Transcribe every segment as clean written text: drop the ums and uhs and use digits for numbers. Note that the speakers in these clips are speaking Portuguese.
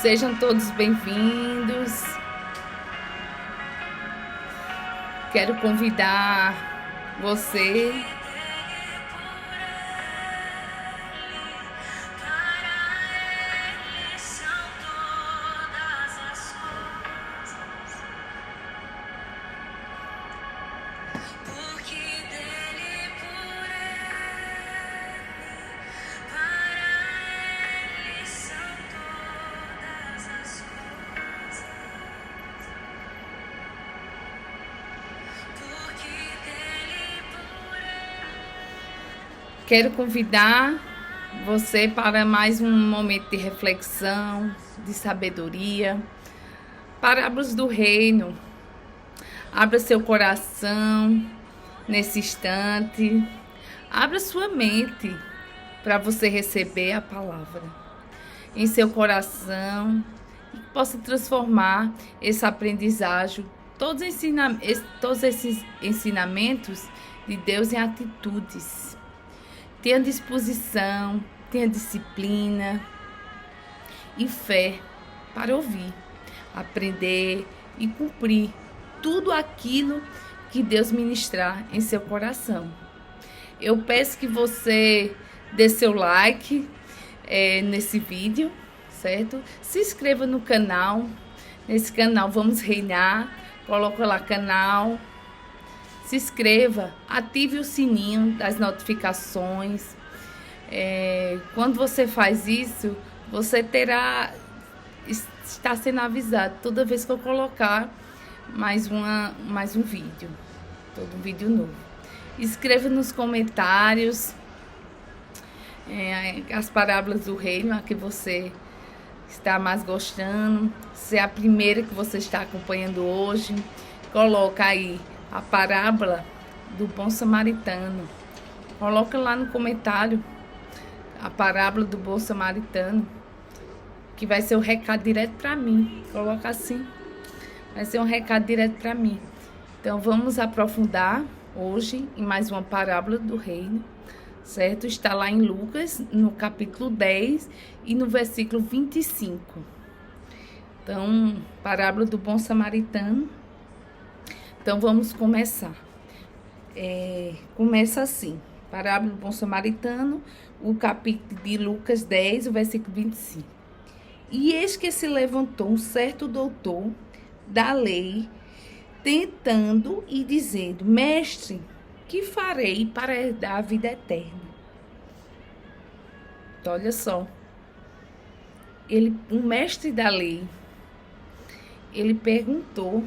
Sejam todos bem-vindos. Quero convidar você Quero convidar você para mais um momento de reflexão, de sabedoria. Parábolas do Reino. Abra seu coração nesse instante. Abra sua mente para você receber a palavra em seu coração e possa transformar esse aprendizagem, todos esses ensinamentos de Deus em atitudes. Tenha disposição, tenha disciplina e fé para ouvir, aprender e cumprir tudo aquilo que Deus ministrar em seu coração. Eu peço que você dê seu like nesse vídeo, certo? Se inscreva no canal. Nesse canal Vamos Reinar. Coloca lá canal. Se inscreva, ative o sininho das notificações. Quando você faz isso, você está sendo avisado toda vez que eu colocar mais um vídeo, todo um vídeo novo. Escreva nos comentários as parábolas do reino, a que você está mais gostando. Se é a primeira que você está acompanhando hoje, coloca aí a parábola do bom samaritano. Coloca lá no comentário a parábola do bom samaritano, que vai ser um recado direto para mim. Coloca assim, vai ser um recado direto para mim. Então vamos aprofundar hoje em mais uma parábola do reino, certo? Está lá em Lucas, no capítulo 10 e no versículo 25. Então, parábola do bom samaritano. Então, vamos começar. Começa assim. Parábola do bom samaritano, o capítulo de Lucas 10, o versículo 25. E eis que se levantou um certo doutor da lei, tentando e dizendo: Mestre, que farei para herdar a vida eterna? Então, olha só. Um mestre da lei, ele perguntou: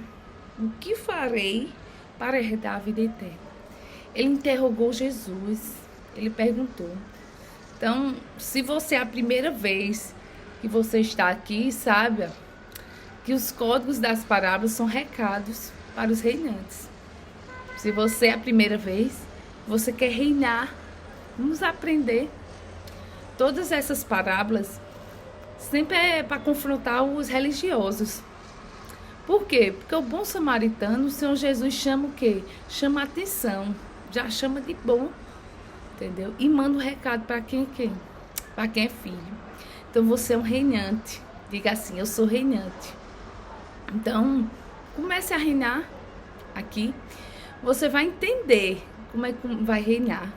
o que farei para herdar a vida eterna? Ele interrogou Jesus, ele perguntou. Então, se você é a primeira vez que você está aqui, saiba que os códigos das parábolas são recados para os reinantes. Se você é a primeira vez, você quer reinar, vamos aprender. Todas essas parábolas sempre é para confrontar os religiosos. Por quê? Porque o bom samaritano, o Senhor Jesus chama o quê? Chama a atenção, já chama de bom, entendeu? E manda um recado para quem? Para quem é filho. Então você é um reinante. Diga assim: eu sou reinante. Então, comece a reinar aqui. Você vai entender como é que vai reinar.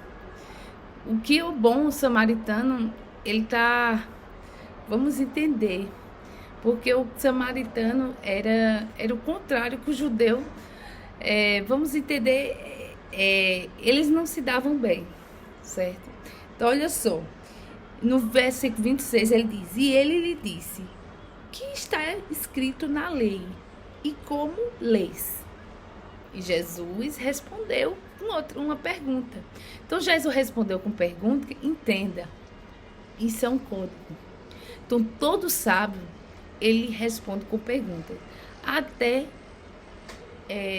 O que o bom samaritano, ele tá... Vamos entender. Porque o samaritano era o contrário que o judeu. Vamos entender, eles não se davam bem, certo? Então, olha só. No versículo 26, ele diz: E ele lhe disse: que está escrito na lei? E como lês? E Jesus respondeu com uma pergunta. Então, Jesus respondeu com pergunta. Entenda, isso é um código. Então, todo sábio, ele responde com pergunta, até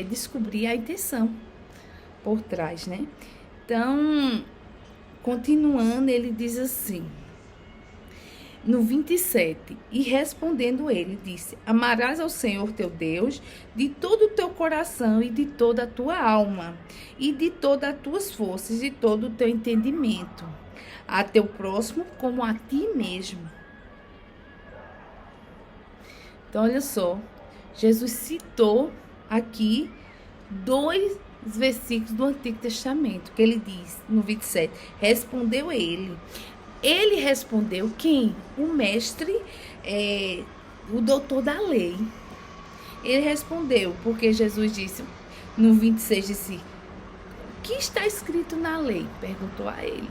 descobrir a intenção por trás, né? Então, continuando, ele diz assim, no 27, e respondendo ele, disse: amarás ao Senhor teu Deus de todo o teu coração e de toda a tua alma, e de todas as tuas forças e todo o teu entendimento, a teu próximo como a ti mesmo. Então, olha só, Jesus citou aqui 2 versículos do Antigo Testamento, que ele diz no 27, respondeu ele. Ele respondeu quem? O mestre, o doutor da lei. Ele respondeu, porque Jesus disse, no 26, disse, o que está escrito na lei? Perguntou a ele.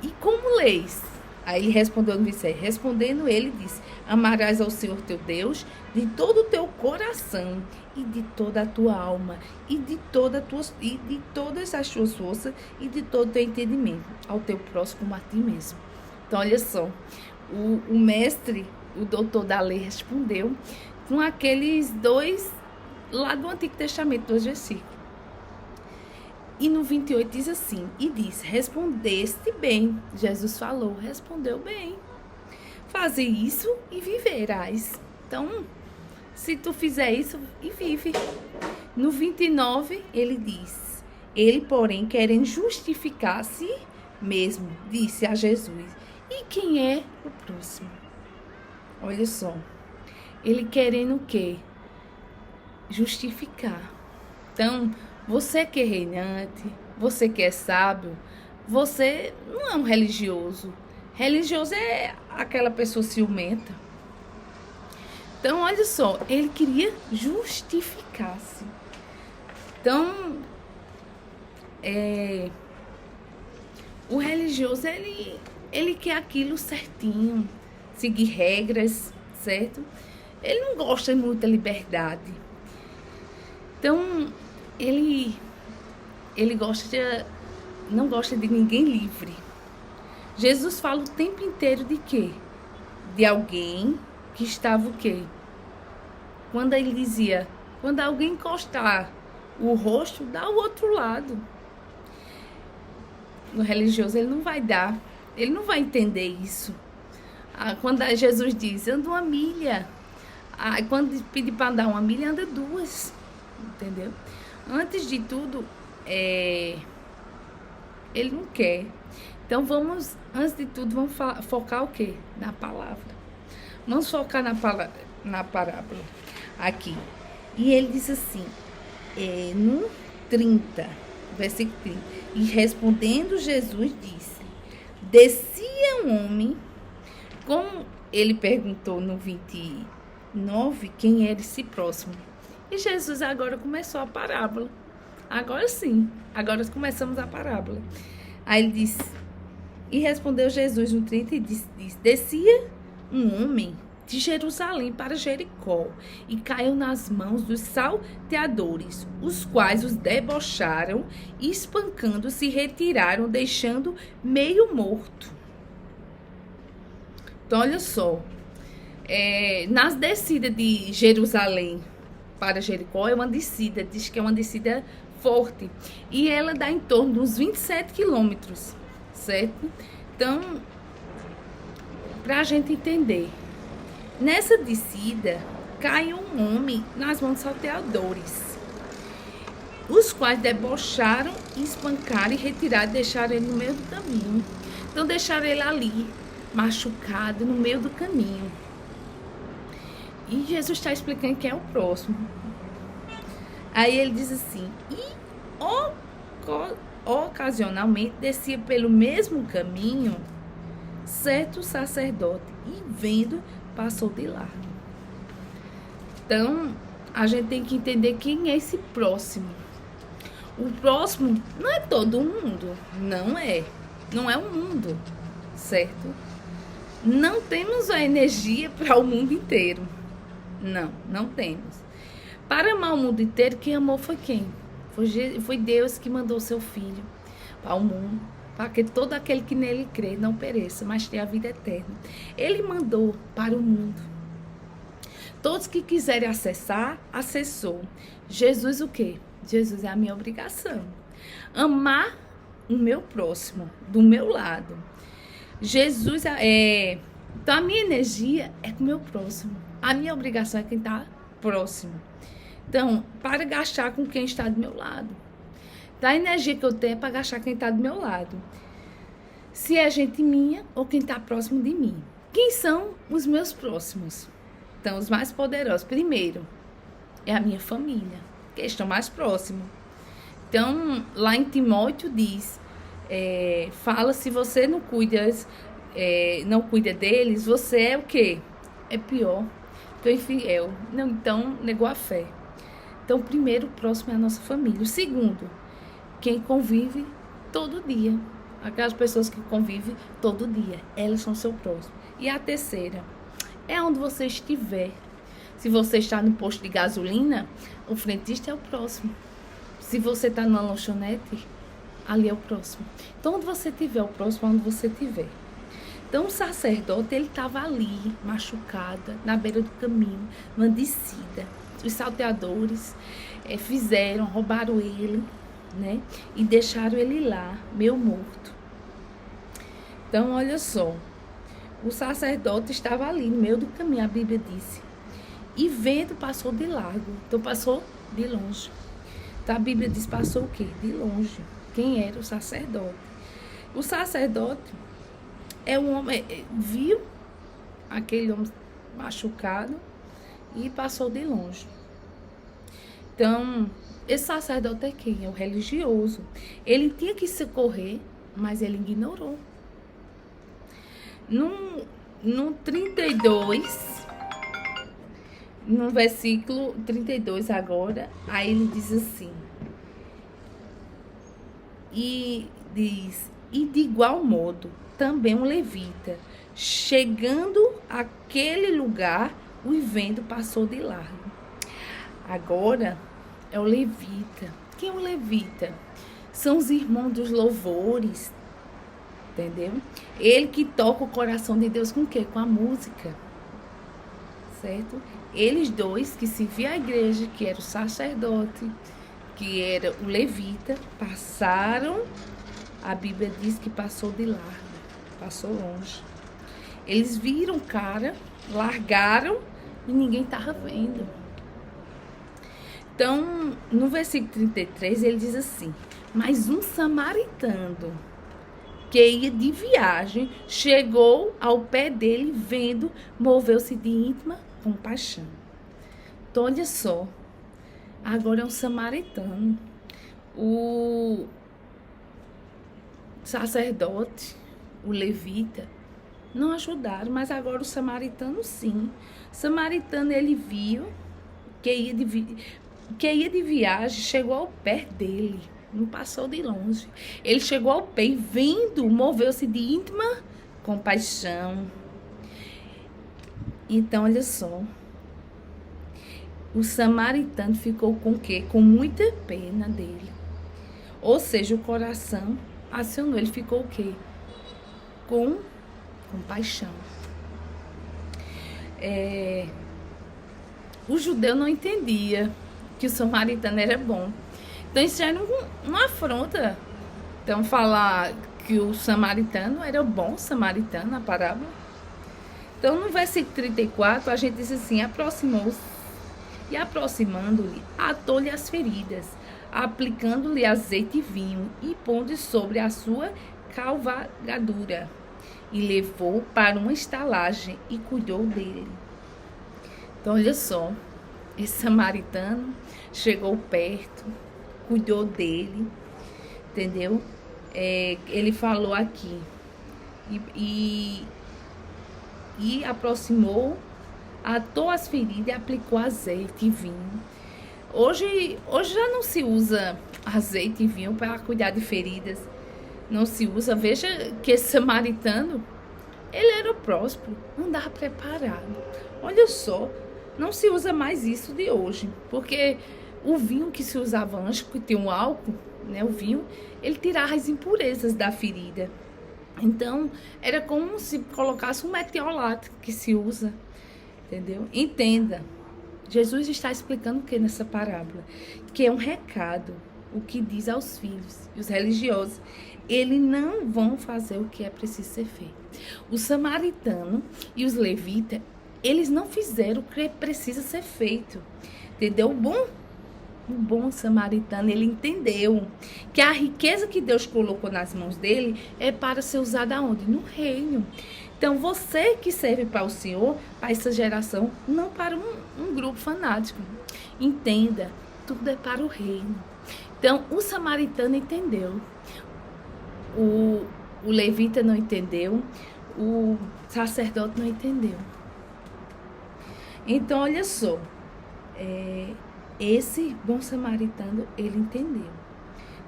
E como leis? Aí ele respondeu no 27, respondendo ele disse, amarás ao Senhor teu Deus de todo o teu coração e de toda a tua alma e de todas as tuas forças e de todo o teu entendimento, ao teu próximo como a ti mesmo. Então, olha só, o mestre, o doutor da lei, respondeu com aqueles 2 lá do Antigo Testamento, 2 versículos. E no 28 diz assim, e diz, respondeste bem. Jesus falou, respondeu bem. Faze isso e viverás. Então, se tu fizer isso, e vive. No 29, ele diz, ele, porém, querendo justificar-se mesmo, disse a Jesus, e quem é o próximo? Olha só, ele querendo o quê? Justificar. Então, você que é reinante, você que é sábio, você não é um religioso. Religioso é aquela pessoa ciumenta. Então, olha só, ele queria justificar-se. Então, o religioso, ele quer aquilo certinho, seguir regras, certo? Ele não gosta de muita liberdade. Então, ele não gosta de ninguém livre. Jesus fala o tempo inteiro de quê? De alguém que estava o quê? Quando ele dizia, quando alguém encostar o rosto, dá o outro lado. No religioso ele não vai dar, ele não vai entender isso. Quando Jesus diz, anda 1 milha. Quando pedir para andar 1 milha, anda 2. Entendeu? Antes de tudo, ele não quer. Então, antes de tudo, vamos focar o quê? Na palavra. Vamos focar na parábola aqui. E ele diz assim, no 30, versículo 30, e respondendo Jesus disse, descia um homem, como ele perguntou no 29, quem era esse próximo. E Jesus agora começou a parábola. Agora sim, agora começamos a parábola. Aí ele disse, e respondeu Jesus no 30 e disse, descia um homem de Jerusalém para Jericó e caiu nas mãos dos salteadores, os quais os debocharam e espancando se retiraram, deixando meio morto. Então, olha só, nas descidas de Jerusalém para Jericó é uma descida, diz que é uma descida forte, e ela dá em torno de uns 27 quilômetros, certo? Então, para a gente entender, nessa descida, caiu um homem nas mãos dos salteadores, os quais debocharam, espancaram e retiraram, deixaram ele no meio do caminho. Então, deixaram ele ali, machucado, no meio do caminho. E Jesus está explicando quem é o próximo. Aí ele diz assim, e ocasionalmente descia pelo mesmo caminho certo sacerdote, e vendo, passou de largo. Então, a gente tem que entender quem é esse próximo. O próximo não é todo mundo, não é o mundo, certo? Não temos a energia para o mundo inteiro. Não temos. Para amar o mundo inteiro, quem amou foi quem? Foi Deus que mandou seu Filho para o mundo, para que todo aquele que nele crê não pereça, mas tenha a vida eterna. Ele mandou para o mundo. Todos que quiserem acessar, acessou. Jesus o quê? Jesus é a minha obrigação. Amar o meu próximo, do meu lado. Jesus então a minha energia é com o meu próximo. A minha obrigação é quem está próximo. Então, para gastar com quem está do meu lado. Então, a energia que eu tenho é para gastar quem está do meu lado. Se é gente minha ou quem está próximo de mim. Quem são os meus próximos? Então, os mais poderosos, primeiro, é a minha família, que estão mais próximos. Então, lá em Timóteo diz, fala, se você não cuida deles, você é o quê? É pior, que o infiel. Não, então, negou a fé. Então, primeiro, o próximo é a nossa família. O segundo, quem convive todo dia. Aquelas pessoas que convivem todo dia, elas são seu próximo. E a terceira, é onde você estiver. Se você está no posto de gasolina, o frentista é o próximo. Se você está numa lanchonete, ali é o próximo. Então, onde você estiver, o próximo é onde você estiver. Então, o sacerdote, ele estava ali, machucado, na beira do caminho, numa descida. Os salteadores roubaram ele, né? E deixaram ele lá, meio morto. Então, olha só. O sacerdote estava ali, no meio do caminho, a Bíblia disse. E vendo, passou de largo. Então, passou de longe. Então, a Bíblia diz, passou o quê? De longe. Quem era o sacerdote? O sacerdote é um homem, viu aquele homem machucado e passou de longe. Então, esse sacerdote é quem? É o religioso. Ele tinha que socorrer, mas ele ignorou. No 32, no versículo 32 agora, aí ele diz assim, e diz, e de igual modo, também um levita, chegando àquele lugar, o vendo passou de largo. Agora é o levita. Quem é o levita? São os irmãos dos louvores, entendeu? Ele que toca o coração de Deus com o quê? Com a música, certo? Eles dois que serviam a igreja, que era o sacerdote, que era o levita, passaram, a Bíblia diz que passou de largo, passou longe. Eles viram o cara, largaram e ninguém estava vendo. Então, no versículo 33, ele diz assim, mas um samaritano que ia de viagem, chegou ao pé dele, vendo, moveu-se de íntima compaixão. Então, olha só, agora é um samaritano. O sacerdote, o levita, não ajudaram, mas agora o samaritano sim. O samaritano, ele viu que ia de viagem, chegou ao pé dele, não passou de longe. Ele chegou ao pé e vendo, moveu-se de íntima compaixão. Então, olha só, o samaritano ficou com o quê? Com muita pena dele. Ou seja, o coração acionou, ele ficou o quê? Com compaixão. O judeu não entendia que o samaritano era bom. Então, isso já era uma afronta. Então, falar que o samaritano era bom, samaritano, na parábola. Então, no versículo 34, a gente diz assim, aproximou-se e aproximando-lhe, atou-lhe as feridas, aplicando-lhe azeite e vinho e pondo sobre a sua cavalgadura. E levou para uma estalagem e cuidou dele. Então, olha só, esse samaritano chegou perto, cuidou dele, entendeu? Ele falou aqui, e aproximou, atou as feridas e aplicou azeite e vinho. Hoje já não se usa azeite e vinho para cuidar de feridas, não se usa. Veja que esse samaritano, ele era próspero, andava preparado. Olha só, não se usa mais isso de hoje, porque o vinho que se usava antes, que tinha um álcool, né, o vinho, ele tirava as impurezas da ferida. Então, era como se colocasse um metiolato que se usa, entendeu? Entenda, Jesus está explicando o que nessa parábola? Que é um recado, o que diz aos filhos e os religiosos. Eles não vão fazer o que é preciso ser feito. O samaritano e os levitas, eles não fizeram o que precisa ser feito, entendeu? Bom, o bom samaritano, ele entendeu que a riqueza que Deus colocou nas mãos dele é para ser usada onde? No reino. Então, você que serve para o Senhor, para essa geração, não para um grupo fanático. Entenda, tudo é para o reino. Então, o samaritano entendeu. O levita não entendeu. O sacerdote não entendeu. Então, olha só. Esse bom samaritano, ele entendeu.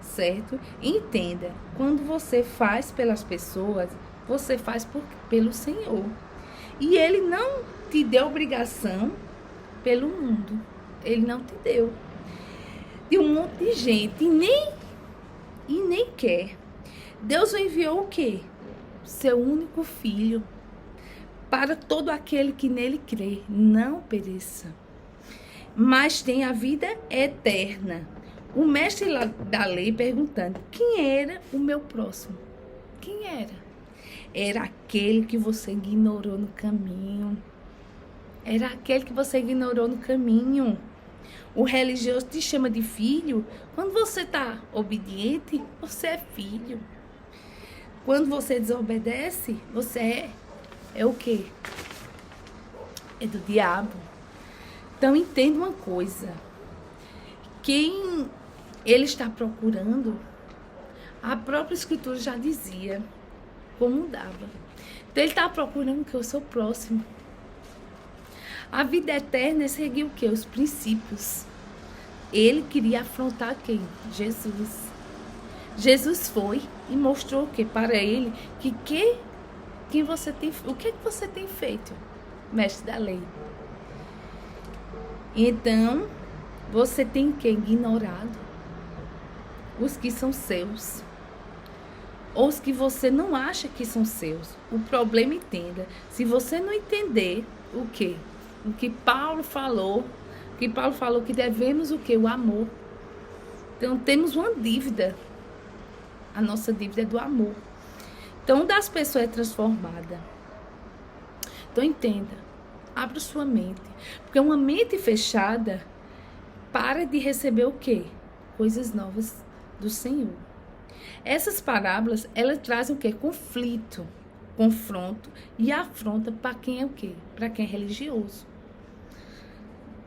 Certo? Entenda, quando você faz pelas pessoas, você faz pelo Senhor. E ele não te deu obrigação pelo mundo. Ele não te deu. De um monte de gente. E nem quer. Deus enviou o quê? Seu único filho. Para todo aquele que nele crê. Não pereça. Mas tem a vida eterna. O mestre da lei perguntando, quem era o meu próximo? Quem era? Era aquele que você ignorou no caminho. Era aquele que você ignorou no caminho. O religioso te chama de filho. Quando você está obediente, você é filho. Quando você desobedece, você é o quê? É do diabo. Então, entenda uma coisa. Quem ele está procurando, a própria Escritura já dizia como dava. Então, ele está procurando que eu sou próximo. A vida eterna é seguir o quê? Os princípios. Ele queria afrontar quem? Jesus. Jesus foi e mostrou o quê? Para ele quem você tem, o que você tem feito, mestre da lei. Então, você tem que ignorado os que são seus, ou os que você não acha que são seus. O problema, entenda, se você não entender o quê? O que Paulo falou, que devemos o quê? O amor. Então, temos uma dívida. A nossa dívida é do amor. Então, das pessoas é transformada. Então, entenda. Abra sua mente. Porque uma mente fechada para de receber o quê? Coisas novas do Senhor. Essas parábolas, elas trazem o quê? Conflito, confronto e afronta para quem é o quê? Para quem é religioso.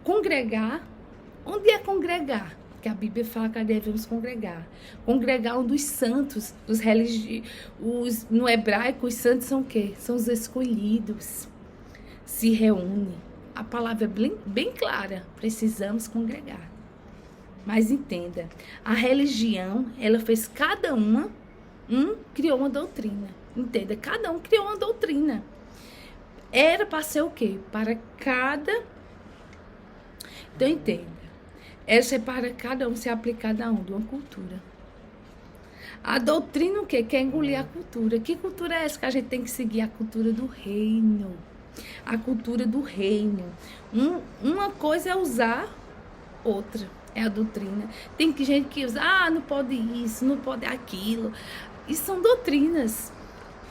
Congregar, onde é congregar? Que a Bíblia fala que devemos congregar. Congregar onde os santos, no hebraico, os santos são o quê? São os escolhidos. Se reúnem. A palavra é bem clara. Precisamos congregar. Mas entenda, a religião, ela fez cada uma, criou uma doutrina. Entenda, cada um criou uma doutrina. Era para ser o quê? Para cada... Então, entenda. Essa é para cada um ser aplicada a uma cultura. A doutrina o quê? Quer engolir a cultura. Que cultura é essa que a gente tem que seguir? A cultura do reino. A cultura do reino. Uma coisa é usar, outra é a doutrina. Tem gente que usa, não pode isso, não pode aquilo. Isso são doutrinas.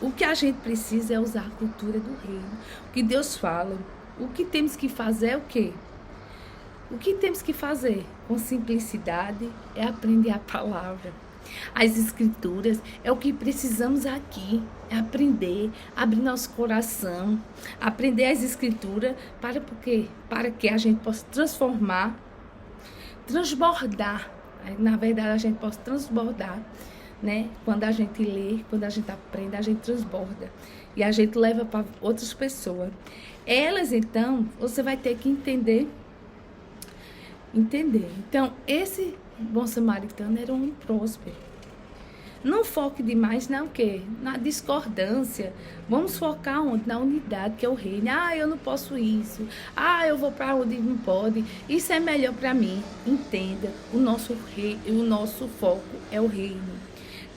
O que a gente precisa é usar a cultura do reino. O que Deus fala. O que temos que fazer é o quê? O que temos que fazer com simplicidade é aprender a palavra. As escrituras é o que precisamos aqui, é aprender, abrir nosso coração, aprender as escrituras para que a gente possa transformar, transbordar. Na verdade, a gente possa transbordar, né? Quando a gente lê, quando a gente aprende, a gente transborda e a gente leva para outras pessoas. Elas, então, você vai ter que entender. Então, esse bom samaritano era um homem próspero. Não foque demais na o quê? Na discordância. Vamos focar onde? Na unidade, que é o reino. Eu não posso isso. Eu vou para onde não pode. Isso é melhor para mim. Entenda, o nosso foco é o reino.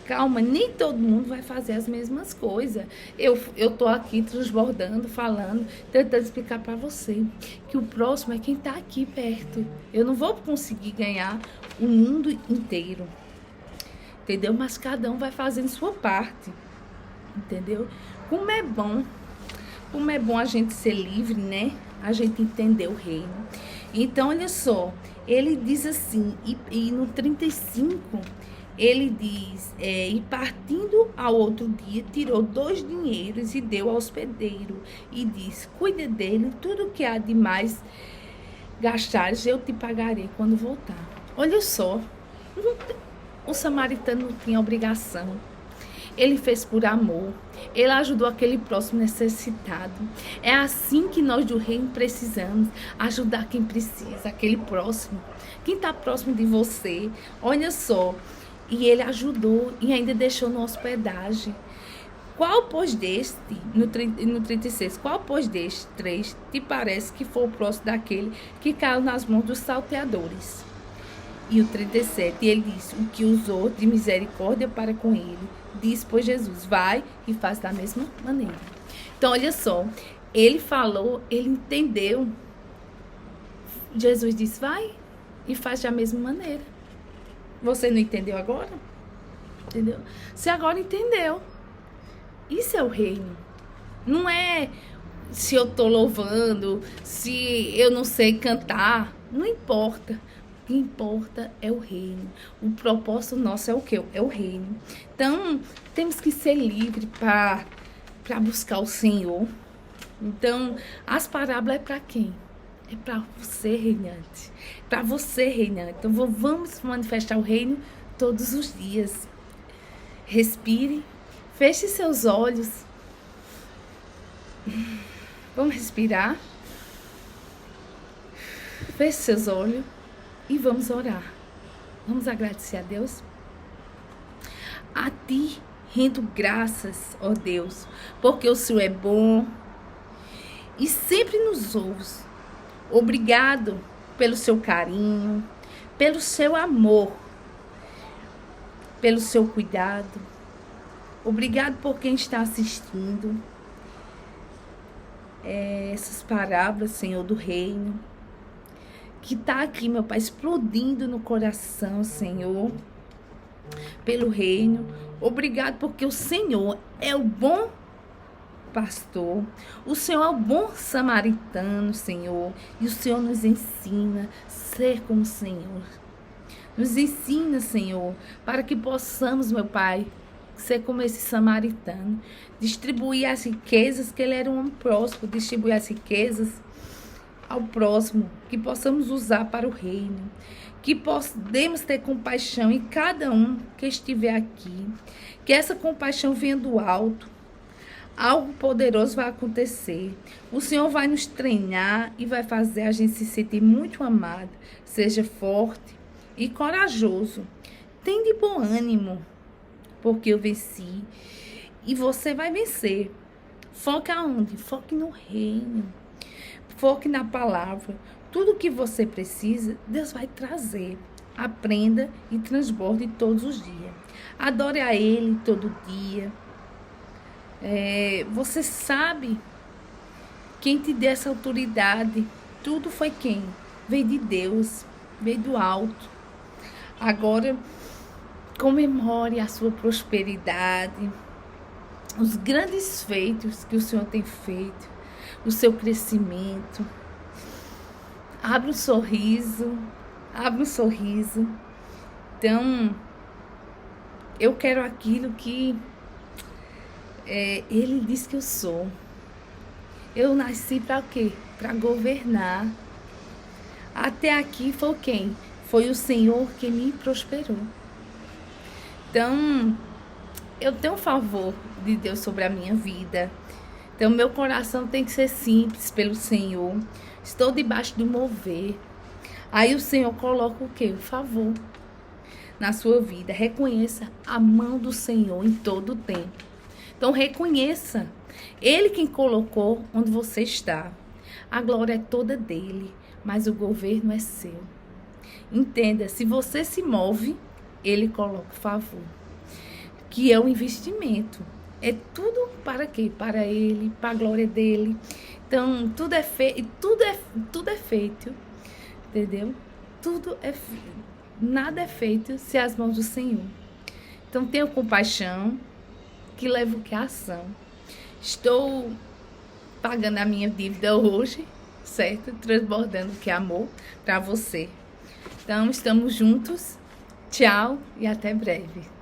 Calma, nem todo mundo vai fazer as mesmas coisas. Eu tô aqui transbordando, falando, tentando explicar para você que o próximo é quem tá aqui perto. Eu não vou conseguir ganhar o mundo inteiro, entendeu? Mas cada um vai fazendo sua parte, entendeu? Como é bom a gente ser livre, né? A gente entender o reino. Então, olha só, ele diz assim, e no 35, ele diz, e partindo ao outro dia, tirou 2 dinheiros e deu ao hospedeiro, e disse, cuida dele, tudo que há de mais gastares, eu te pagarei quando voltar. Olha só, o samaritano não tinha obrigação. Ele fez por amor. Ele ajudou aquele próximo necessitado. É assim que nós do reino precisamos. Ajudar quem precisa, aquele próximo. Quem está próximo de você. Olha só. E ele ajudou e ainda deixou na hospedagem. Qual, pois, deste, no 36, qual, pois, destes 3 te parece que foi o próximo daquele que caiu nas mãos dos salteadores? E o 37, ele disse, o que usou de misericórdia para com ele. Disse, pois, Jesus, vai e faz da mesma maneira. Então, olha só, ele falou, ele entendeu. Jesus disse, vai e faz da mesma maneira. Você não entendeu agora? Entendeu? Você agora entendeu. Isso é o reino. Não é se eu estou louvando, se eu não sei cantar. Não importa. O que importa é o reino. O propósito nosso é o quê? É o reino. Então, temos que ser livres para buscar o Senhor. Então, as parábolas é para quem? É para você, reinante. Para você, reinante. Então, vamos manifestar o reino todos os dias. Respire. Feche seus olhos. Vamos respirar. Feche seus olhos. E vamos orar. Vamos agradecer a Deus. A ti rendo graças, ó Deus, porque o Senhor é bom e sempre nos ouve. Obrigado pelo seu carinho, pelo seu amor, pelo seu cuidado. Obrigado por quem está assistindo essas parábolas, Senhor, do reino. Que está aqui, meu Pai, explodindo no coração, Senhor, pelo reino. Obrigado porque o Senhor é o bom pastor. O Senhor é o bom samaritano, Senhor. E o Senhor nos ensina a ser como o Senhor. Nos ensina, Senhor, para que possamos, meu Pai, ser como esse samaritano. Distribuir as riquezas, que ele era um homem próspero. Distribuir as riquezas ao próximo, que possamos usar para o reino, que podemos ter compaixão em cada um que estiver aqui, que essa compaixão venha do alto, algo poderoso vai acontecer, o Senhor vai nos treinar e vai fazer a gente se sentir muito amado. Seja forte e corajoso, tem de bom ânimo, porque eu venci e você vai vencer. Foque aonde? Foque no reino. Foque na palavra. Tudo que você precisa, Deus vai trazer. Aprenda e transborde todos os dias. Adore a Ele todo dia. Você sabe quem te deu essa autoridade. Tudo foi quem? Veio de Deus. Veio do alto. Agora, comemore a sua prosperidade. Os grandes feitos que o Senhor tem feito. O seu crescimento. Abra um sorriso. Abra um sorriso. Então, eu quero aquilo que Ele diz que eu sou. Eu nasci para quê? Para governar. Até aqui foi quem? Foi o Senhor que me prosperou. Então, eu tenho um favor de Deus sobre a minha vida. Então, meu coração tem que ser simples pelo Senhor. Estou debaixo do mover. Aí o Senhor coloca o quê? O favor na sua vida. Reconheça a mão do Senhor em todo o tempo. Então, reconheça. Ele quem colocou onde você está. A glória é toda dele, mas o governo é seu. Entenda, se você se move, ele coloca o favor. Que é o investimento. É tudo para quê? Para ele, para a glória dele. Então, tudo é feito, tudo é feito, entendeu? Nada é feito se as mãos do Senhor. Então, tenha compaixão, que leva o que? A ação. Estou pagando a minha dívida hoje, certo? Transbordando o que é amor para você. Então, estamos juntos. Tchau e até breve.